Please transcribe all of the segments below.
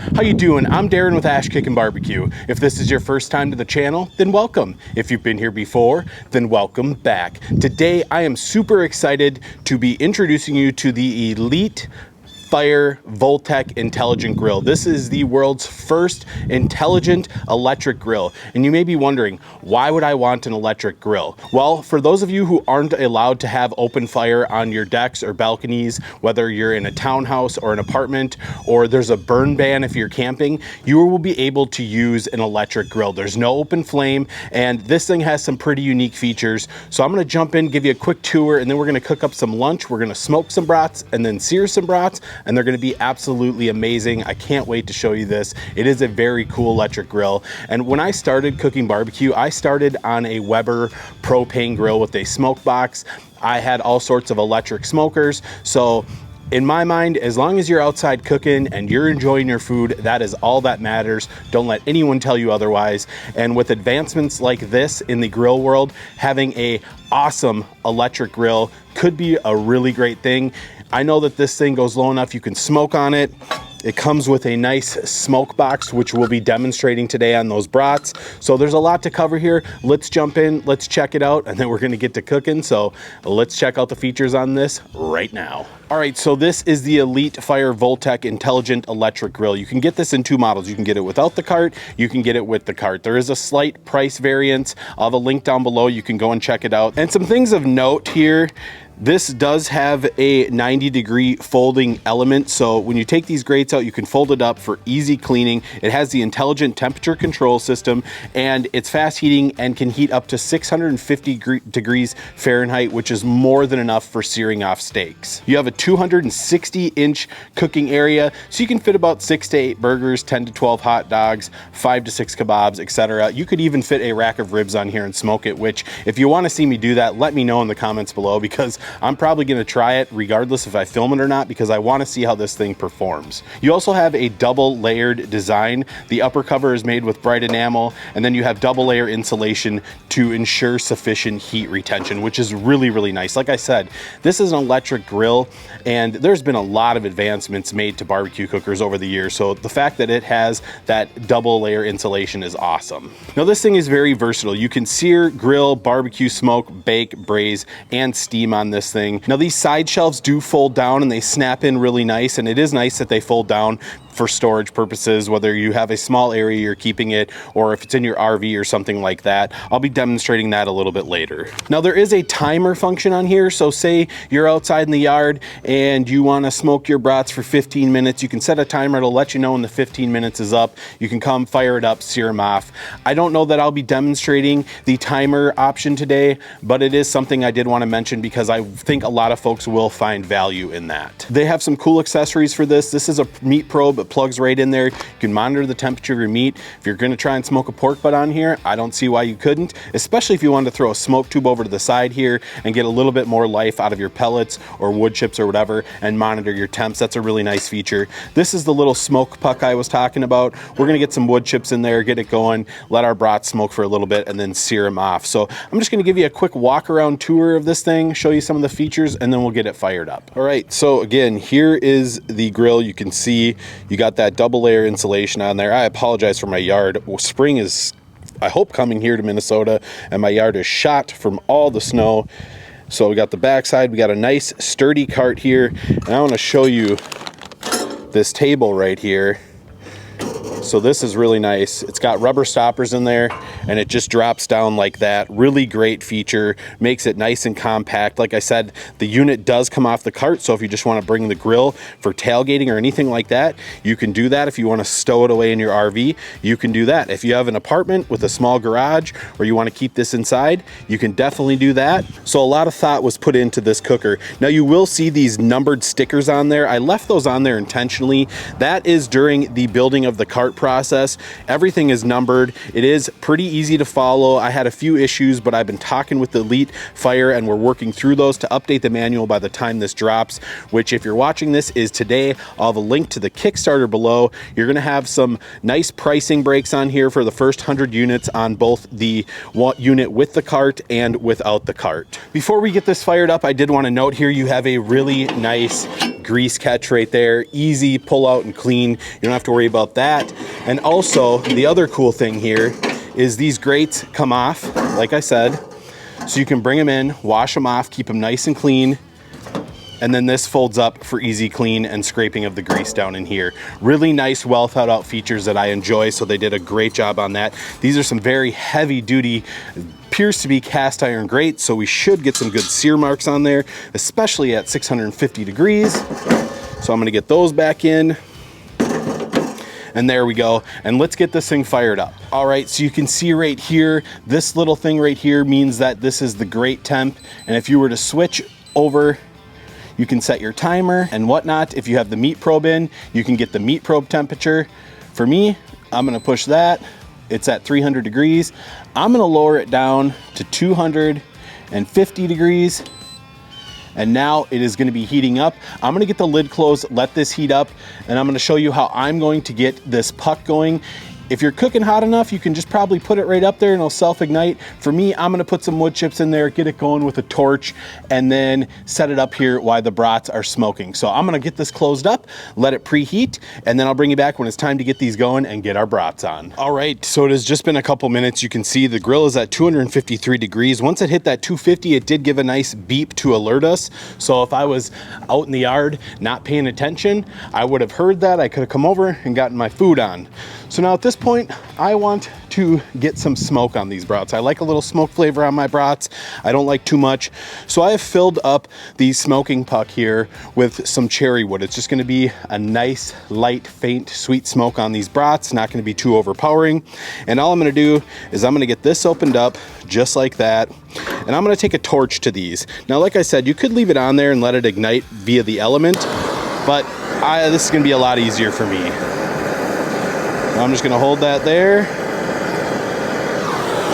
How you doing? I'm Darren with Kickin BBQ. If this is your first time to the channel, then welcome. If you've been here before, then welcome back. Today, I am super excited to be introducing you to the Elitefyre Volteq Intelligent Grill. This is the world's first intelligent electric grill. And you may be wondering, why would I want an electric grill? Well, for those of you who aren't allowed to have open fire on your decks or balconies, whether you're in a townhouse or an apartment, or there's a burn ban if you're camping, you will be able to use an electric grill. There's no open flame, and this thing has some pretty unique features. So I'm gonna jump in, give you a quick tour, and then we're gonna cook up some lunch. We're gonna smoke some brats and then sear some brats, and they're gonna be absolutely amazing. I can't wait to show you this. It is a very cool electric grill. And when I started cooking barbecue, I started on a Weber propane grill with a smoke box. I had all sorts of electric smokers. So in my mind, as long as you're outside cooking and you're enjoying your food, that is all that matters. Don't let anyone tell you otherwise. And with advancements like this in the grill world, having a awesome electric grill could be a really great thing. I know that this thing goes low enough you can smoke on it. It comes with a nice smoke box, which we'll be demonstrating today on those brats. So there's a lot to cover here. Let's jump in, let's check it out, and then we're gonna get to cooking. So let's check out the features on this right now. All right, so this is the Elitefyre Volteq Intelligent Electric Grill. You can get this in two models. You can get it without the cart, you can get it with the cart. There is a slight price variance. I'll have a link down below. You can go and check it out. And some things of note here, this does have a 90-degree folding element. So when you take these grates out, you can fold it up for easy cleaning. It has the intelligent temperature control system, and it's fast heating and can heat up to 650 degrees Fahrenheit, which is more than enough for searing off steaks. You have a 260-inch cooking area, so you can fit about 6 to 8 burgers, 10 to 12 hot dogs, 5 to 6 kebabs, etc. You could even fit a rack of ribs on here and smoke it, which if you want to see me do that, let me know in the comments below, because I'm probably going to try it regardless if I film it or not, because I want to see how this thing performs. You also have a double layered design. The upper cover is made with bright enamel, and then you have double layer insulation to ensure sufficient heat retention, which is really, really nice. Like I said, this is an electric grill, and there's been a lot of advancements made to barbecue cookers over the years. So the fact that it has that double layer insulation is awesome. Now this thing is very versatile. You can sear, grill, barbecue, smoke, bake, braise, and steam on this thing. Now these side shelves do fold down and they snap in really nice, and it is nice that they fold down for storage purposes, whether you have a small area you're keeping it or if it's in your RV or something like that. I'll be demonstrating that a little bit later. Now there is a timer function on here, so say you're outside in the yard and you want to smoke your brats for 15 minutes, you can set a timer to let you know when the 15 minutes is up. You can come fire it up, sear them off. I don't know that I'll be demonstrating the timer option today, but it is something I did want to mention because I think a lot of folks will find value in that. They have some cool accessories for this. This is a meat probe. It plugs right in there. You can monitor the temperature of your meat. If you're going to try and smoke a pork butt on here, I don't see why you couldn't, especially if you wanted to throw a smoke tube over to the side here and get a little bit more life out of your pellets or wood chips or whatever and monitor your temps. That's a really nice feature. This is the little smoke puck I was talking about. We're going to get some wood chips in there, get it going, let our brats smoke for a little bit, and then sear them off. So I'm just going to give you a quick walk around tour of this thing, show you some of the features, and then we'll get it fired up. All right, so again, here is the grill. You can see you got that double layer insulation on there. I apologize for my yard. Spring is, I hope, coming here to Minnesota, and my yard is shot from all the snow. So we got the backside, we got a nice sturdy cart here, and I want to show you this table right here. So this is really nice. It's got rubber stoppers in there, and it just drops down like that. Really great feature, makes it nice and compact. Like I said, the unit does come off the cart, so if you just want to bring the grill for tailgating or anything like that, you can do that. If you want to stow it away in your RV, you can do that. If you have an apartment with a small garage or you want to keep this inside, you can definitely do that. So a lot of thought was put into this cooker. Now you will see these numbered stickers on there. I left those on there intentionally. That is during the building of the cart process. Everything is numbered. It is pretty easy to follow. I had a few issues, but I've been talking with the Elitefyre and we're working through those to update the manual by the time this drops, which if you're watching this is today. I'll have a link to the Kickstarter below. You're going to have some nice pricing breaks on here for the first 100 units on both the unit with the cart and without the cart. Before we get this fired up, I did want to note here you have a really nice grease catch right there. Easy pull out and clean. You don't have to worry about that. And also, the other cool thing here is these grates come off, like I said, so you can bring them in, wash them off, keep them nice and clean. And then this folds up for easy clean and scraping of the grease down in here. Really nice, well thought out features that I enjoy, so they did a great job on that. These are some very heavy duty, appears to be cast iron grates, so we should get some good sear marks on there, especially at 650 degrees. So I'm gonna get those back in. And there we go. And let's get this thing fired up. All right, so you can see right here, this little thing right here means that this is the grate temp. And if you were to switch over, you can set your timer and whatnot. If you have the meat probe in, you can get the meat probe temperature. For me, I'm gonna push that. It's at 300 degrees. I'm gonna lower it down to 250 degrees. And now it is gonna be heating up. I'm gonna get the lid closed, let this heat up, and I'm gonna show you how I'm going to get this puck going. If you're cooking hot enough, you can just probably put it right up there and it'll self-ignite. For me, I'm gonna put some wood chips in there, get it going with a torch, and then set it up here while the brats are smoking. So I'm gonna get this closed up, let it preheat, and then I'll bring you back when it's time to get these going and get our brats on. All right, so it has just been a couple minutes. You can see the grill is at 253 degrees. Once it hit that 250, it did give a nice beep to alert us. So if I was out in the yard not paying attention, I would have heard that. I could have come over and gotten my food on. So now at this point, I want to get some smoke on these brats. I like a little smoke flavor on my brats. I don't like too much. So I have filled up the smoking puck here with some cherry wood. It's just gonna be a nice, light, faint, sweet smoke on these brats, not gonna be too overpowering. And all I'm gonna do is I'm gonna get this opened up just like that. And I'm gonna take a torch to these. Now, like I said, you could leave it on there and let it ignite via the element, but this is gonna be a lot easier for me. I'm just gonna hold that there,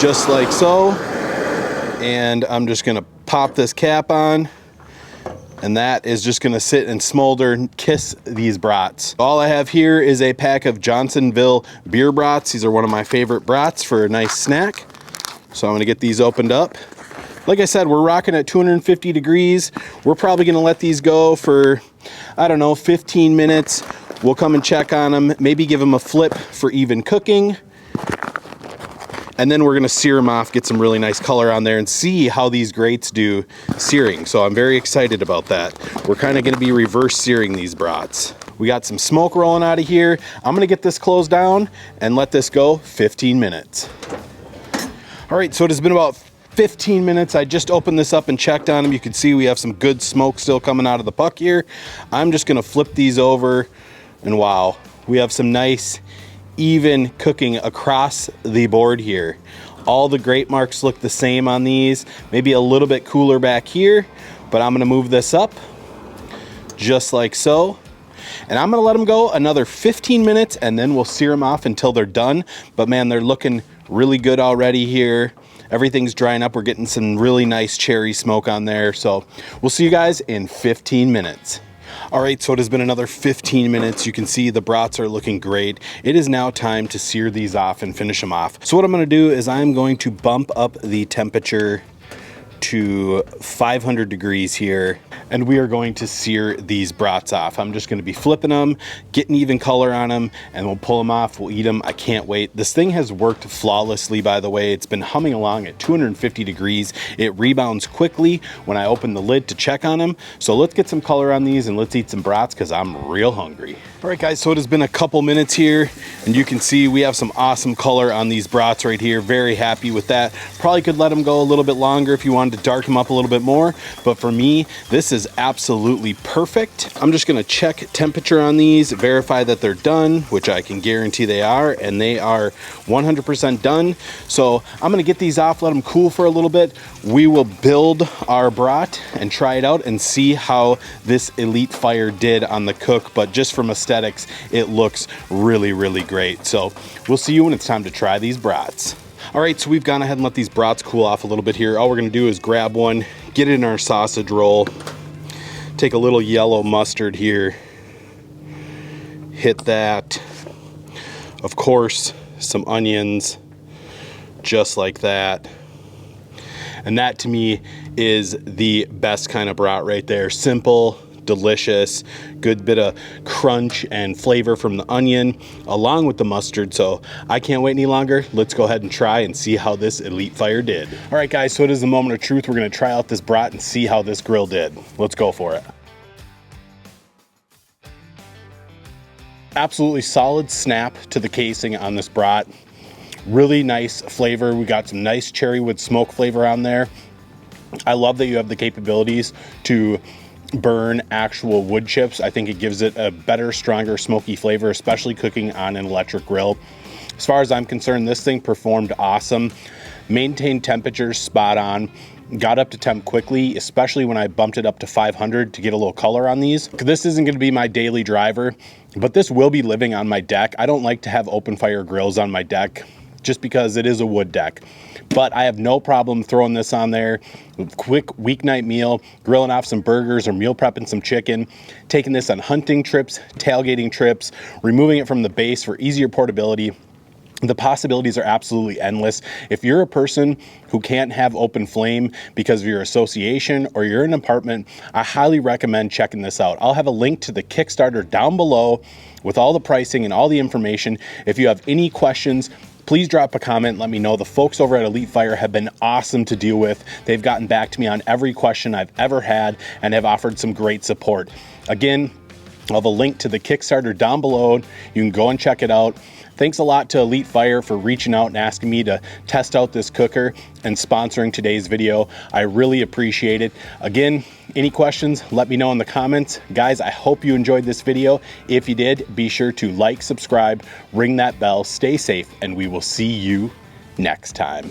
just like so. And I'm just gonna pop this cap on, and that is just gonna sit and smolder and kiss these brats. All I have here is a pack of Johnsonville beer brats. These are one of my favorite brats for a nice snack. So I'm gonna get these opened up. Like I said, we're rocking at 250 degrees. We're probably gonna let these go for, I don't know, 15 minutes. We'll come and check on them, maybe give them a flip for even cooking. And then we're gonna sear them off, get some really nice color on there and see how these grates do searing. So I'm very excited about that. We're kind of gonna be reverse searing these brats. We got some smoke rolling out of here. I'm gonna get this closed down and let this go 15 minutes. All right, so it has been about 15 minutes. I just opened this up and checked on them. You can see we have some good smoke still coming out of the puck here. I'm just gonna flip these over, and wow, we have some nice even cooking across the board here. All the grate marks look the same on these, maybe a little bit cooler back here, but I'm gonna move this up just like so. And I'm gonna let them go another 15 minutes and then we'll sear them off until they're done. But man, they're looking really good already here. Everything's drying up. We're getting some really nice cherry smoke on there. So we'll see you guys in 15 minutes. All right, so it has been another 15 minutes. You can see the brats are looking great. It is now time to sear these off and finish them off. So what I'm gonna do is I'm going to bump up the temperature to 500 degrees here, and we are going to sear these brats off. I'm just gonna be flipping them, getting even color on them, and we'll pull them off, we'll eat them. I can't wait. This thing has worked flawlessly, by the way. It's been humming along at 250 degrees. It rebounds quickly when I open the lid to check on them. So let's get some color on these and let's eat some brats because I'm real hungry. All right, guys, so it has been a couple minutes here, and you can see we have some awesome color on these brats right here. Very happy with that. Probably could let them go a little bit longer if you wanted to dark them up a little bit more, but for me, this is absolutely perfect. I'm just gonna check temperature on these, verify that they're done, which I can guarantee they are, and they are 100% done. So I'm gonna get these off, let them cool for a little bit. We will build our brat and try it out and see how this Elitefyre did on the cook, but just from aesthetics, it looks really, really great. So we'll see you when it's time to try these brats. All right, so we've gone ahead and let these brats cool off a little bit here. All we're gonna do is grab one, get it in our sausage roll, take a little yellow mustard here, hit that. Of course, some onions, just like that. And that to me is the best kind of brat right there. Simple, delicious, good bit of crunch and flavor from the onion along with the mustard. So I can't wait any longer. Let's go ahead and try and see how this Elitefyre did. All right guys, so it is the moment of truth. We're gonna try out this brat and see how this grill did. Let's go for it. Absolutely solid snap to the casing on this brat. Really nice flavor. We got some nice cherry wood smoke flavor on there. I love that you have the capabilities to burn actual wood chips. I think it gives it a better, stronger, smoky flavor, especially cooking on an electric grill. As far as I'm concerned, this thing performed awesome. Maintained temperatures spot on. Got up to temp quickly, especially when I bumped it up to 500 to get a little color on these. This isn't gonna be my daily driver, but this will be living on my deck. I don't like to have open fire grills on my deck just because it is a wood deck. But I have no problem throwing this on there, quick weeknight meal, grilling off some burgers or meal prepping some chicken, taking this on hunting trips, tailgating trips, removing it from the base for easier portability. The possibilities are absolutely endless. If you're a person who can't have open flame because of your association or you're in an apartment, I highly recommend checking this out. I'll have a link to the Kickstarter down below with all the pricing and all the information. If you have any questions, please drop a comment. Let me know. The folks over at Elitefyre have been awesome to deal with. They've gotten back to me on every question I've ever had and have offered some great support. Again, I'll have a link to the Kickstarter down below. You can go and check it out. Thanks a lot to Elitefyre for reaching out and asking me to test out this cooker and sponsoring today's video. I really appreciate it. Again, any questions, let me know in the comments. Guys, I hope you enjoyed this video. If you did, be sure to like, subscribe, ring that bell, stay safe, and we will see you next time.